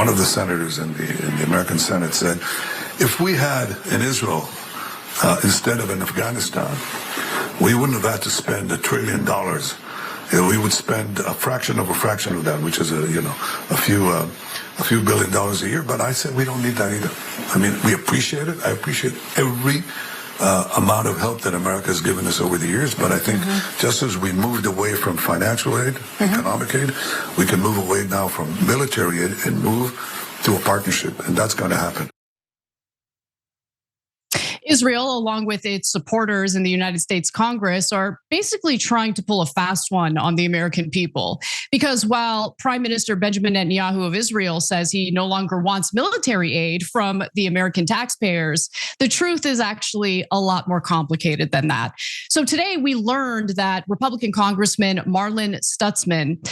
one of the senators in the American Senate said, if we had in Israel instead of in Afghanistan, we wouldn't have had to spend $1 trillion. We would spend a fraction of that, which is a few $billion a year. But I said we don't need that either. I mean, we appreciate it. I appreciate every amount of help that America has given us over the years. But I think just as we moved away from financial aid, economic aid, we can move away now from military aid and move to a partnership, and that's going to happen. Israel, along with its supporters in the United States Congress, are basically trying to pull a fast one on the American people. Because while Prime Minister Benjamin Netanyahu of Israel says he no longer wants military aid from the American taxpayers, the truth is actually a lot more complicated than that. So today we learned that Republican Congressman Marlin Stutzman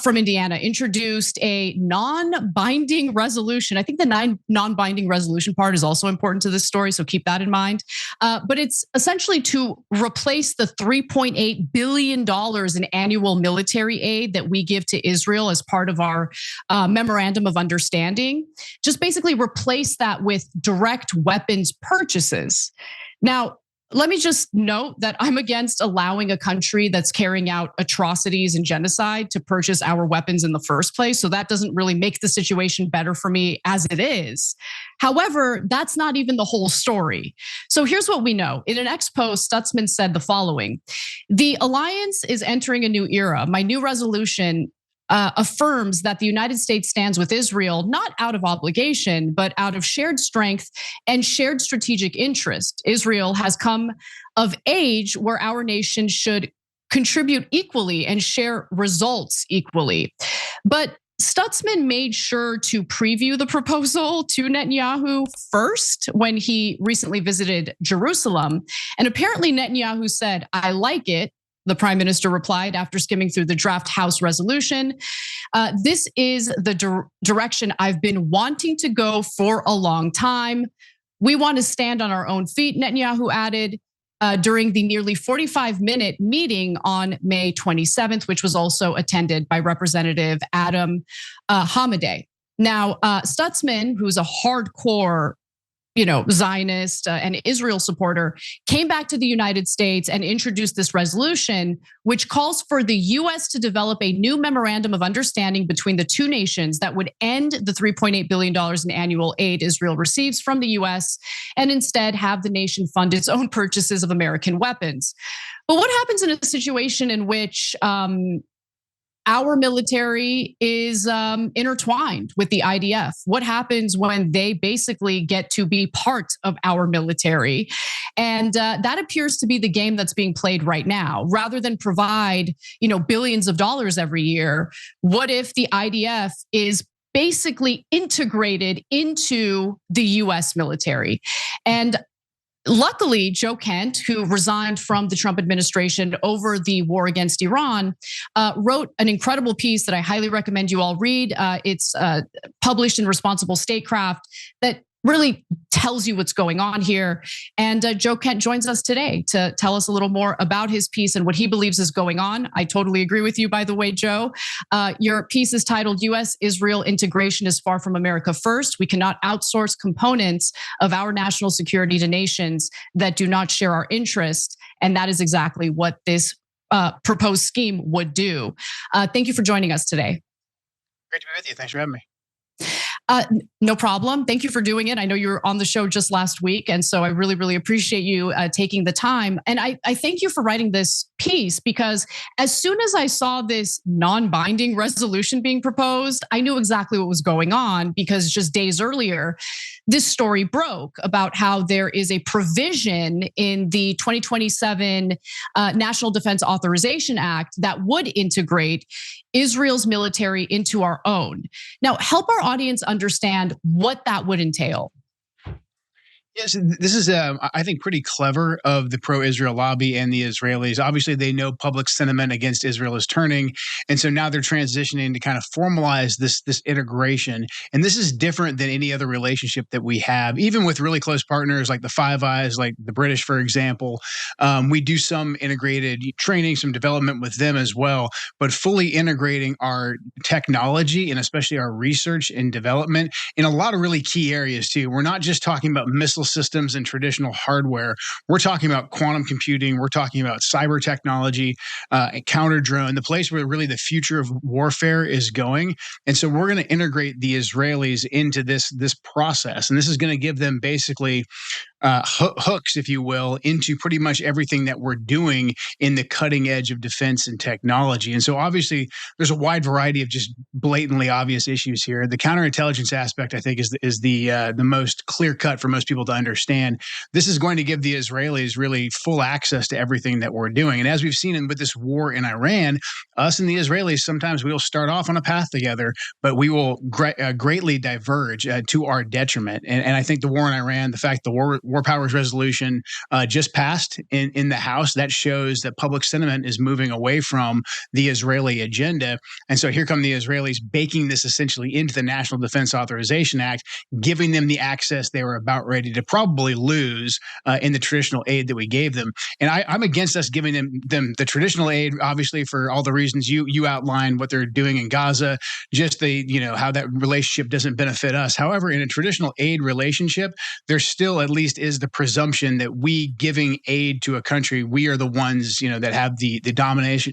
from Indiana introduced a non-binding resolution. I think the non-binding resolution part is also important to this story, so keep that in mind. But it's essentially to replace the $3.8 billion in annual military aid that we give to Israel as part of our memorandum of understanding. Just basically replace that with direct weapons purchases. Now, let me just note that I'm against allowing a country that's carrying out atrocities and genocide to purchase our weapons in the first place. So that doesn't really make the situation better for me as it is. However, that's not even the whole story. So here's what we know. In an ex-post, Stutzman said the following: the alliance is entering a new era. My new resolution affirms that the United States stands with Israel, not out of obligation, but out of shared strength and shared strategic interest. Israel has come of age where our nation should contribute equally and share results equally. But Stutzman made sure to preview the proposal to Netanyahu first when he recently visited Jerusalem. And apparently Netanyahu said, "I like it." The prime minister replied after skimming through the draft House resolution. This is the direction I've been wanting to go for a long time. We want to stand on our own feet, Netanyahu added during the nearly 45-minute meeting on May 27th, which was also attended by Representative Adam Hamadeh. Now, Stutzman, who's a hardcore Zionist and Israel supporter, came back to the United States and introduced this resolution, which calls for the US to develop a new memorandum of understanding between the two nations that would end the $3.8 billion in annual aid Israel receives from the US and instead have the nation fund its own purchases of American weapons. But what happens in a situation in which our military is intertwined with the IDF? What happens when they basically get to be part of our military? And that appears to be the game that's being played right now. Rather than provide, billions of dollars every year, what if the IDF is basically integrated into the US military? And luckily, Joe Kent, who resigned from the Trump administration over the war against Iran, wrote an incredible piece that I highly recommend you all read. It's published in Responsible Statecraft that really tells you what's going on here. And Joe Kent joins us today to tell us a little more about his piece and what he believes is going on. I totally agree with you, by the way, Joe. Your piece is titled US-Israel Integration is Far from America First. We cannot outsource components of our national security to nations that do not share our interest. And that is exactly what this proposed scheme would do. Thank you for joining us today. Great to be with you. Thanks for having me. No problem. Thank you for doing it. I know you were on the show just last week, and so I really, really appreciate you taking the time. And I thank you for writing this piece, because as soon as I saw this non-binding resolution being proposed, I knew exactly what was going on, because just days earlier, this story broke about how there is a provision in the 2027 National Defense Authorization Act that would integrate Israel's military into our own. Now, help our audience understand what that would entail. Yes, this is, I think, pretty clever of the pro-Israel lobby and the Israelis. Obviously, they know public sentiment against Israel is turning, and so now they're transitioning to kind of formalize this integration. And this is different than any other relationship that we have, even with really close partners like the Five Eyes, like the British, for example. We do some integrated training, some development with them as well, but fully integrating our technology and especially our research and development in a lot of really key areas too. We're not just talking about missile systems and traditional hardware. We're talking about quantum computing. We're talking about cyber technology, counter drone, the place where really the future of warfare is going. And so we're going to integrate the Israelis into this process, and this is going to give them basically hooks, if you will, into pretty much everything that we're doing in the cutting edge of defense and technology. And so obviously there's a wide variety of just blatantly obvious issues here. The counterintelligence aspect, I think, is the most clear cut for most people to understand. This is going to give the Israelis really full access to everything that we're doing. And as we've seen with this war in Iran, us and the Israelis, sometimes we will start off on a path together, but we will greatly diverge to our detriment. And I think the war in Iran, the fact the war powers resolution just passed in the House, that shows that public sentiment is moving away from the Israeli agenda. And so here come the Israelis baking this essentially into the National Defense Authorization Act, giving them the access they were about ready to probably lose in the traditional aid that we gave them. And I'm against us giving them the traditional aid, obviously, for all the reasons you outlined, what they're doing in Gaza, just how that relationship doesn't benefit us. However, in a traditional aid relationship, there still at least is the presumption that we giving aid to a country, we are the ones, that have the dominance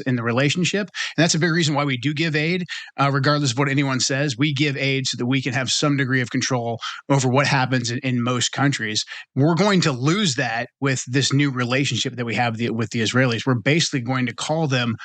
in the relationship. And that's a big reason why we do give aid, regardless of what anyone says. We give aid so that we can have some degree of control over what happens in most countries. We're going to lose that with this new relationship that we have with the Israelis. We're basically going to call them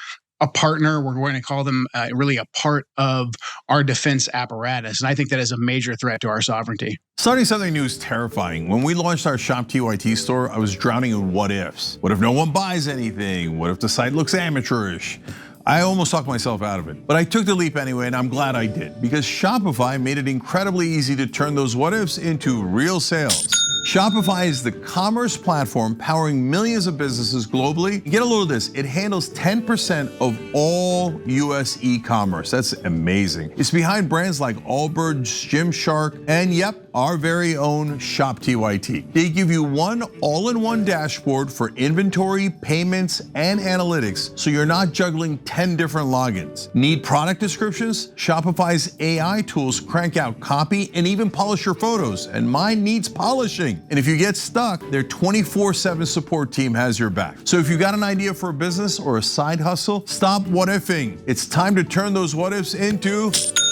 a partner. We're going to call them really a part of our defense apparatus. And I think that is a major threat to our sovereignty. Starting something new is terrifying. When we launched our Shop TYT store, I was drowning in what ifs. What if no one buys anything? What if the site looks amateurish? I almost talked myself out of it, but I took the leap anyway, and I'm glad I did, because Shopify made it incredibly easy to turn those what ifs into real sales. Shopify is the commerce platform powering millions of businesses globally. Get a load of this, it handles 10% of all US e-commerce. That's amazing. It's behind brands like Allbirds, Gymshark, and yep, our very own Shop TYT. They give you one all-in-one dashboard for inventory, payments, and analytics, so you're not juggling 10 different logins. Need product descriptions? Shopify's AI tools crank out copy and even polish your photos, and mine needs polishing. And if you get stuck, their 24/7 support team has your back. So if you got an idea for a business or a side hustle, stop what-ifing. It's time to turn those what-ifs into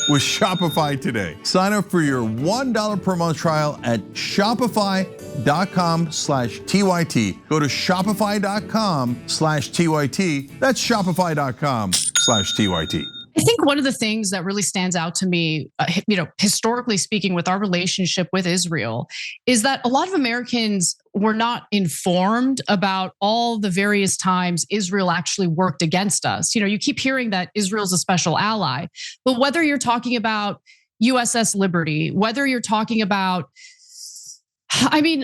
with Shopify today. Sign up for your $1 per month trial at shopify.com/TYT. Go to shopify.com/TYT. That's shopify.com/TYT. I think one of the things that really stands out to me, historically speaking, with our relationship with Israel, is that a lot of Americans were not informed about all the various times Israel actually worked against us. You keep hearing that Israel's a special ally, but whether you're talking about USS Liberty, whether you're talking about,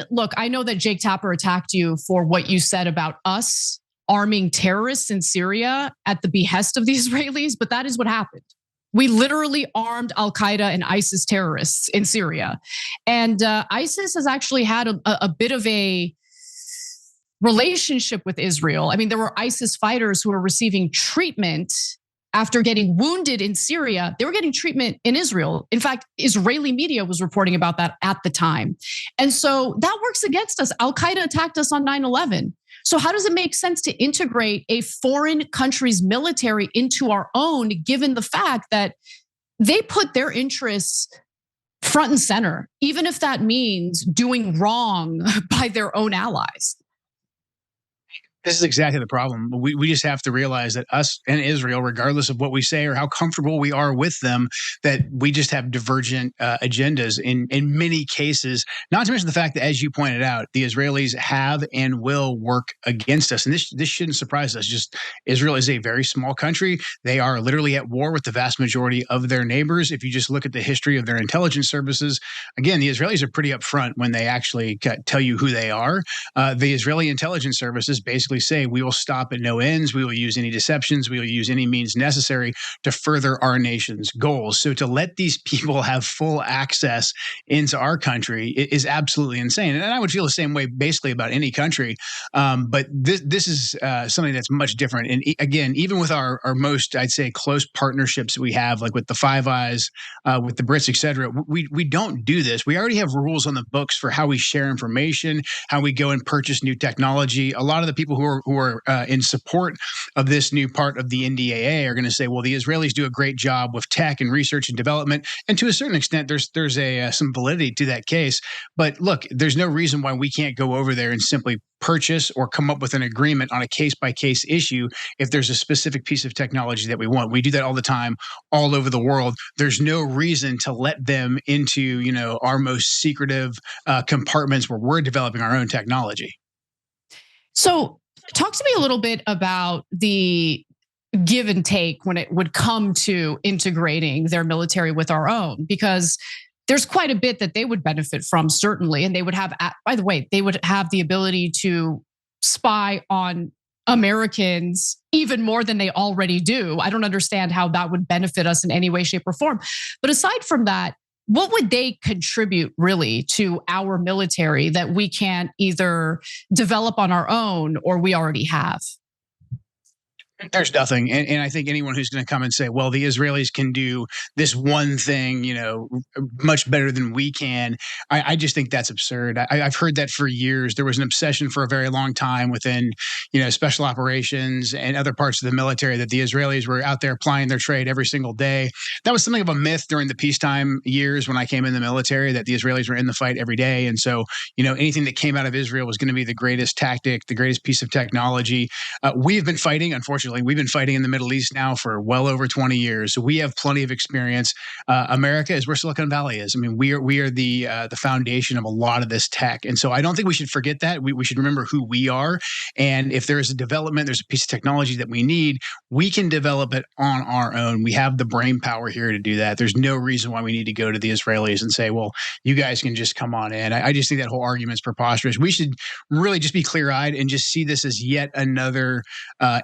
look, I know that Jake Tapper attacked you for what you said about us arming terrorists in Syria at the behest of the Israelis, but that is what happened. We literally armed Al-Qaeda and ISIS terrorists in Syria. And ISIS has actually had a bit of a relationship with Israel. There were ISIS fighters who were receiving treatment after getting wounded in Syria. They were getting treatment in Israel. In fact, Israeli media was reporting about that at the time. And so that works against us. Al-Qaeda attacked us on 9/11. So how does it make sense to integrate a foreign country's military into our own, given the fact that they put their interests front and center, even if that means doing wrong by their own allies? This is exactly the problem. We just have to realize that us and Israel, regardless of what we say or how comfortable we are with them, that we just have divergent agendas in many cases. Not to mention the fact that, as you pointed out, the Israelis have and will work against us, and this shouldn't surprise us. Just Israel is a very small country. They are literally at war with the vast majority of their neighbors. If you just look at the history of their intelligence services, again, the Israelis are pretty upfront when they actually tell you who they are. The Israeli intelligence services basically say, we will stop at no ends. We will use any deceptions. We will use any means necessary to further our nation's goals. So to let these people have full access into our country is absolutely insane. And I would feel the same way basically about any country. But this is something that's much different. And again, even with our most, I'd say, close partnerships that we have, like with the Five Eyes, with the Brits, et cetera, we don't do this. We already have rules on the books for how we share information, how we go and purchase new technology. A lot of the people who are in support of this new part of the NDAA are going to say, well, the Israelis do a great job with tech and research and development. And to a certain extent, there's some validity to that case. But look, there's no reason why we can't go over there and simply purchase or come up with an agreement on a case-by-case issue if there's a specific piece of technology that we want. We do that all the time, all over the world. There's no reason to let them into, our most secretive compartments where we're developing our own technology. So talk to me a little bit about the give and take when it would come to integrating their military with our own, because there's quite a bit that they would benefit from, certainly. And they would have, by the way, they would have the ability to spy on Americans even more than they already do. I don't understand how that would benefit us in any way, shape, or form. But aside from that, what would they contribute really to our military that we can't either develop on our own or we already have? There's nothing. And I think anyone who's going to come and say, well, the Israelis can do this one thing, much better than we can. I just think that's absurd. I've heard that for years. There was an obsession for a very long time within, special operations and other parts of the military that the Israelis were out there plying their trade every single day. That was something of a myth during the peacetime years when I came in the military, that the Israelis were in the fight every day. And so, anything that came out of Israel was going to be the greatest tactic, the greatest piece of technology. We've been fighting, unfortunately. We've been fighting in the Middle East now for well over 20 years. So we have plenty of experience. America is where Silicon Valley is. I mean, we are the foundation of a lot of this tech. And so I don't think we should forget that. We should remember who we are. And if there is a development, there's a piece of technology that we need, we can develop it on our own. We have the brain power here to do that. There's no reason why we need to go to the Israelis and say, well, you guys can just come on in. I just think that whole argument is preposterous. We should really just be clear-eyed and just see this as yet another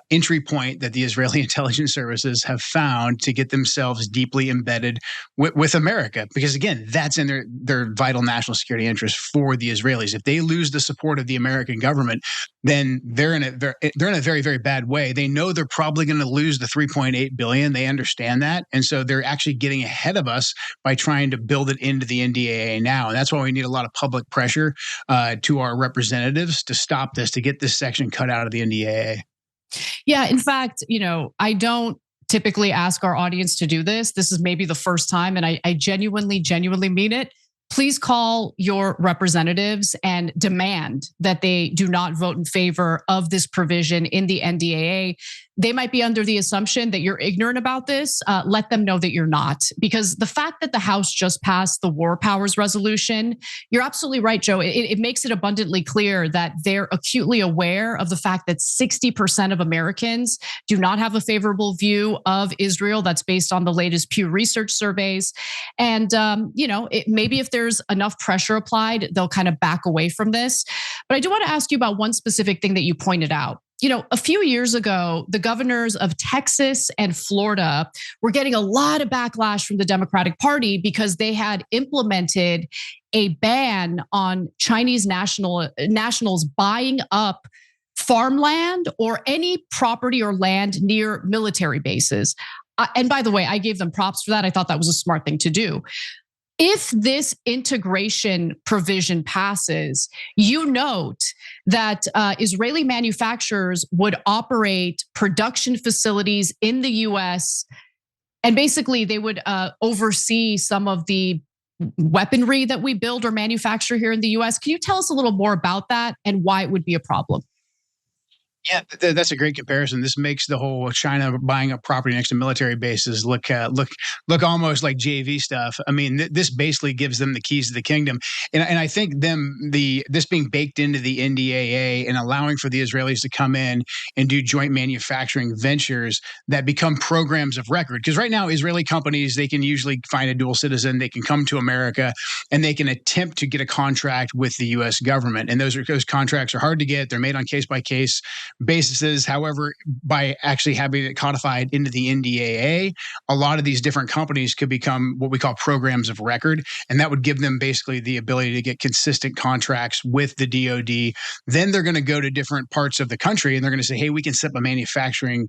entry point that the Israeli intelligence services have found to get themselves deeply embedded with America. Because again, that's in their vital national security interest for the Israelis. If they lose the support of the American government, then they're in a very, very bad way. They know they're probably going to lose the $3.8 billion. They understand that. And so they're actually getting ahead of us by trying to build it into the NDAA now. And that's why we need a lot of public pressure to our representatives to stop this, to get this section cut out of the NDAA. Yeah, in fact, I don't typically ask our audience to do this. This is maybe the first time, and I genuinely mean it. Please call your representatives and demand that they do not vote in favor of this provision in the NDAA. They might be under the assumption that you're ignorant about this. Let them know that you're not. Because the fact that the House just passed the War Powers Resolution, you're absolutely right, Joe. It makes it abundantly clear that they're acutely aware of the fact that 60% of Americans do not have a favorable view of Israel. That's based on the latest Pew Research surveys. And, maybe if there's enough pressure applied, they'll kind of back away from this. But I do want to ask you about one specific thing that you pointed out. A few years ago, the governors of Texas and Florida were getting a lot of backlash from the Democratic Party because they had implemented a ban on Chinese nationals buying up farmland or any property or land near military bases. And by the way, I gave them props for that. I thought that was a smart thing to do. If this integration provision passes, you note that Israeli manufacturers would operate production facilities in the US, and basically they would oversee some of the weaponry that we build or manufacture here in the US. Can you tell us a little more about that and why it would be a problem? Yeah, that's a great comparison. This makes the whole China buying up property next to military bases look almost like JV stuff. I mean, this basically gives them the keys to the kingdom, and I think this being baked into the NDAA and allowing for the Israelis to come in and do joint manufacturing ventures that become programs of record. Because right now, Israeli companies, they can usually find a dual citizen, they can come to America, and they can attempt to get a contract with the U.S. government, and those contracts are hard to get. They're made on case by case bases. However, by actually having it codified into the NDAA, a lot of these different companies could become what we call programs of record. And that would give them basically the ability to get consistent contracts with the DoD. Then they're going to go to different parts of the country and they're going to say, hey, we can set up a manufacturing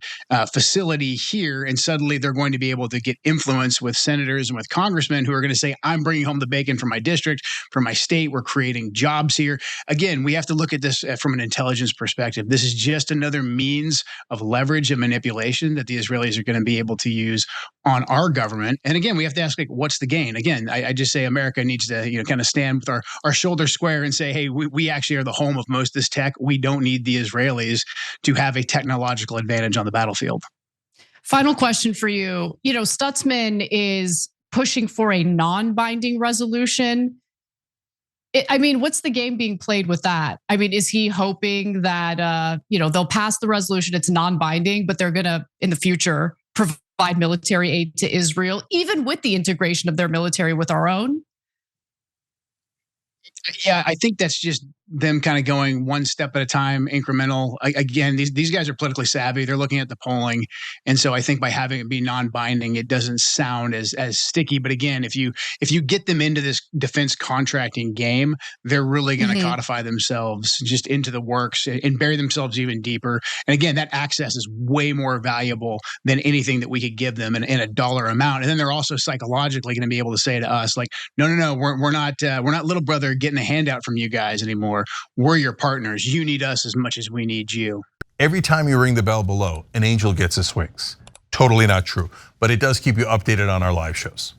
facility here. And suddenly they're going to be able to get influence with senators and with congressmen who are going to say, I'm bringing home the bacon from my district, from my state. We're creating jobs here. Again, we have to look at this from an intelligence perspective. This is just another means of leverage and manipulation that the Israelis are going to be able to use on our government. And again, we have to ask, like, what's the gain? Again, I just say America needs to, kind of stand with our shoulders square and say, hey, we actually are the home of most of this tech. We don't need the Israelis to have a technological advantage on the battlefield. Final question for you. Stutzman is pushing for a non-binding resolution. What's the game being played with that? Is he hoping that they'll pass the resolution, it's non-binding, but they're going to, in the future, provide military aid to Israel, even with the integration of their military with our own? Yeah, I think that's just them kind of going one step at a time, incremental. Again, these guys are politically savvy. They're looking at the polling. And so I think by having it be non-binding, it doesn't sound as sticky. But again, if you get them into this defense contracting game, they're really going to codify themselves just into the works and bury themselves even deeper. And again, that access is way more valuable than anything that we could give them in a dollar amount. And then they're also psychologically going to be able to say to us, like, no, we're not little brother getting a handout from you guys anymore. We're your partners. You need us as much as we need you. Every time you ring the bell below, an angel gets his wings. Totally not true, but it does keep you updated on our live shows.